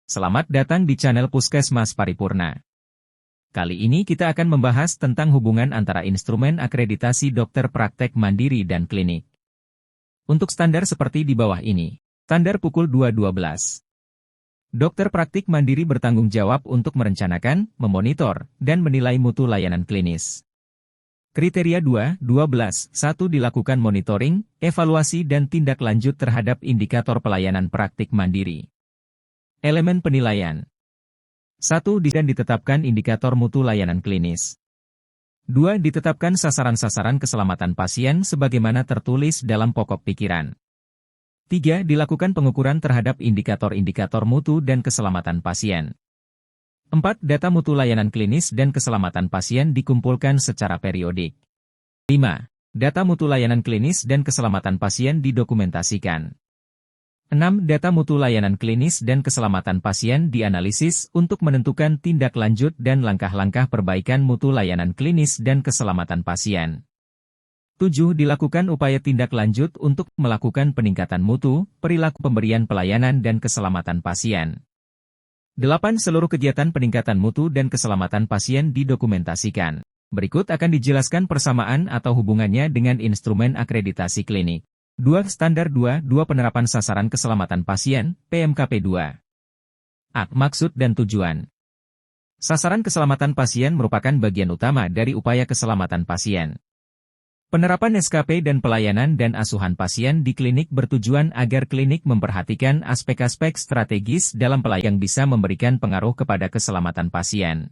Selamat datang di channel Puskesmas Paripurna. Kali ini kita akan membahas tentang hubungan antara instrumen akreditasi dokter praktek mandiri dan klinik. Untuk standar seperti di bawah ini. Standar pukul 2.12. Dokter praktik mandiri bertanggung jawab untuk merencanakan, memonitor, dan menilai mutu layanan klinis. Kriteria 2.12. 1. Dilakukan monitoring, evaluasi dan tindak lanjut terhadap indikator pelayanan praktik mandiri. Elemen penilaian. 1. Dan ditetapkan indikator mutu layanan klinis. 2. Ditetapkan sasaran-sasaran keselamatan pasien sebagaimana tertulis dalam pokok pikiran. 3. Dilakukan pengukuran terhadap indikator-indikator mutu dan keselamatan pasien. 4. Data mutu layanan klinis dan keselamatan pasien dikumpulkan secara periodik. 5. Data mutu layanan klinis dan keselamatan pasien didokumentasikan. 6. Data mutu layanan klinis dan keselamatan pasien dianalisis untuk menentukan tindak lanjut dan langkah-langkah perbaikan mutu layanan klinis dan keselamatan pasien. 7. Dilakukan upaya tindak lanjut untuk melakukan peningkatan mutu, perilaku pemberian pelayanan dan keselamatan pasien. 8. Seluruh kegiatan peningkatan mutu dan keselamatan pasien didokumentasikan. Berikut akan dijelaskan persamaan atau hubungannya dengan instrumen akreditasi klinik. 2. Standar 2. Penerapan sasaran keselamatan pasien, PMKP 2. A. Maksud dan tujuan. Sasaran keselamatan pasien merupakan bagian utama dari upaya keselamatan pasien. Penerapan SKP dan pelayanan dan asuhan pasien di klinik bertujuan agar klinik memperhatikan aspek-aspek strategis dalam pelayanan yang bisa memberikan pengaruh kepada keselamatan pasien.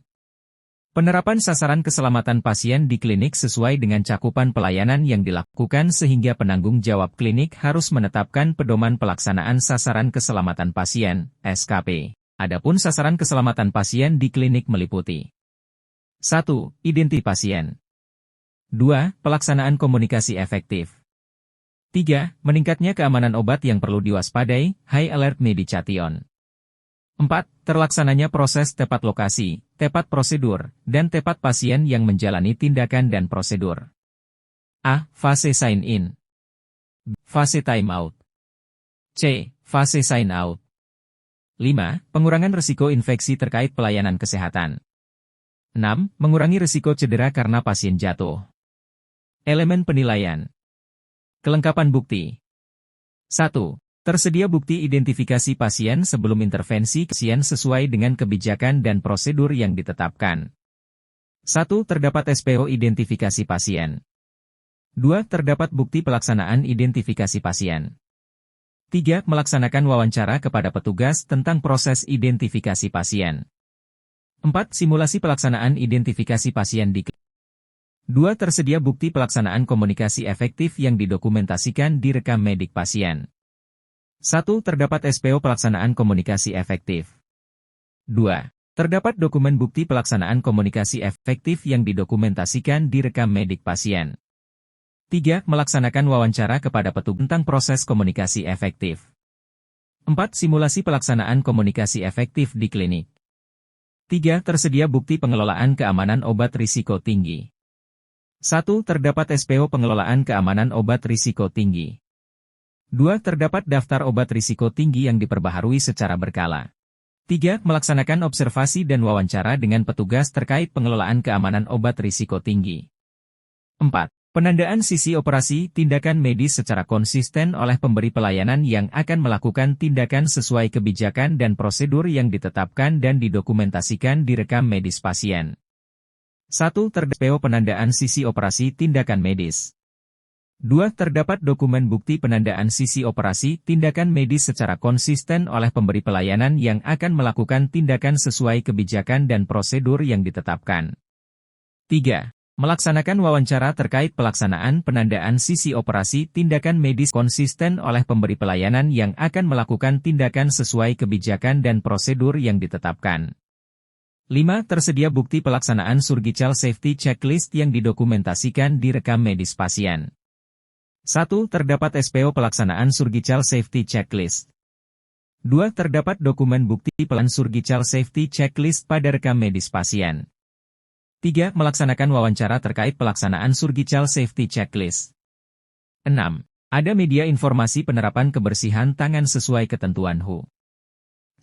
Penerapan sasaran keselamatan pasien di klinik sesuai dengan cakupan pelayanan yang dilakukan sehingga penanggung jawab klinik harus menetapkan pedoman pelaksanaan sasaran keselamatan pasien, SKP. Adapun sasaran keselamatan pasien di klinik meliputi 1. Identifikasi pasien. 2. Pelaksanaan komunikasi efektif. 3. Meningkatnya keamanan obat yang perlu diwaspadai, high alert medication. 4. Terlaksananya proses tepat lokasi, tepat prosedur, dan tepat pasien yang menjalani tindakan dan prosedur. A. Fase sign-in. B. Fase time-out. C. Fase sign-out. 5. Pengurangan risiko infeksi terkait pelayanan kesehatan. 6. Mengurangi risiko cedera karena pasien jatuh. Elemen penilaian. Kelengkapan bukti. 1. Tersedia bukti identifikasi pasien sebelum intervensi pasien sesuai dengan kebijakan dan prosedur yang ditetapkan. 1. Terdapat SPO identifikasi pasien. 2. Terdapat bukti pelaksanaan identifikasi pasien. 3. Melaksanakan wawancara kepada petugas tentang proses identifikasi pasien. 4. Simulasi pelaksanaan identifikasi pasien di 2. Tersedia bukti pelaksanaan komunikasi efektif yang didokumentasikan di rekam medik pasien. 1. Terdapat SPO pelaksanaan komunikasi efektif. 2. Terdapat dokumen bukti pelaksanaan komunikasi efektif yang didokumentasikan di rekam medik pasien. 3. Melaksanakan wawancara kepada petugas tentang proses komunikasi efektif. 4. Simulasi pelaksanaan komunikasi efektif di klinik. 3. Tersedia bukti pengelolaan keamanan obat risiko tinggi. 1. Terdapat SPO pengelolaan keamanan obat risiko tinggi. 2. Terdapat daftar obat risiko tinggi yang diperbaharui secara berkala. 3. Melaksanakan observasi dan wawancara dengan petugas terkait pengelolaan keamanan obat risiko tinggi. 4. Penandaan sisi operasi tindakan medis secara konsisten oleh pemberi pelayanan yang akan melakukan tindakan sesuai kebijakan dan prosedur yang ditetapkan dan didokumentasikan di rekam medis pasien. 1. Terdapat penandaan sisi operasi tindakan medis. 2. Terdapat dokumen bukti penandaan sisi operasi tindakan medis secara konsisten oleh pemberi pelayanan yang akan melakukan tindakan sesuai kebijakan dan prosedur yang ditetapkan. 3. Melaksanakan wawancara terkait pelaksanaan penandaan sisi operasi tindakan medis konsisten oleh pemberi pelayanan yang akan melakukan tindakan sesuai kebijakan dan prosedur yang ditetapkan. 5. Tersedia bukti pelaksanaan surgical safety checklist yang didokumentasikan di rekam medis pasien. 1. Terdapat SPO pelaksanaan surgical safety checklist. 2. Terdapat dokumen bukti pelaksanaan surgical safety checklist pada rekam medis pasien. 3. Melaksanakan wawancara terkait pelaksanaan surgical safety checklist. 6. Ada media informasi penerapan kebersihan tangan sesuai ketentuan WHO.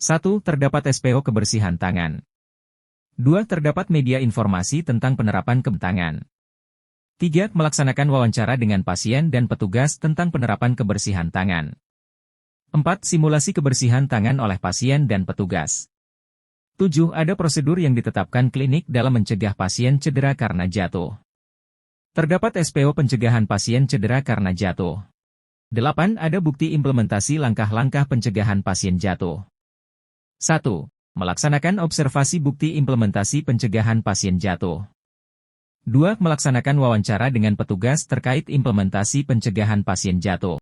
1. Terdapat SPO kebersihan tangan. 2. Terdapat media informasi tentang penerapan tangan. 3. Melaksanakan wawancara dengan pasien dan petugas tentang penerapan kebersihan tangan. 4. Simulasi kebersihan tangan oleh pasien dan petugas. 7. Ada prosedur yang ditetapkan klinik dalam mencegah pasien cedera karena jatuh. Terdapat SPO pencegahan pasien cedera karena jatuh. 8. Ada bukti implementasi langkah-langkah pencegahan pasien jatuh. 1. Melaksanakan observasi bukti implementasi pencegahan pasien jatuh. 2. Melaksanakan wawancara dengan petugas terkait implementasi pencegahan pasien jatuh.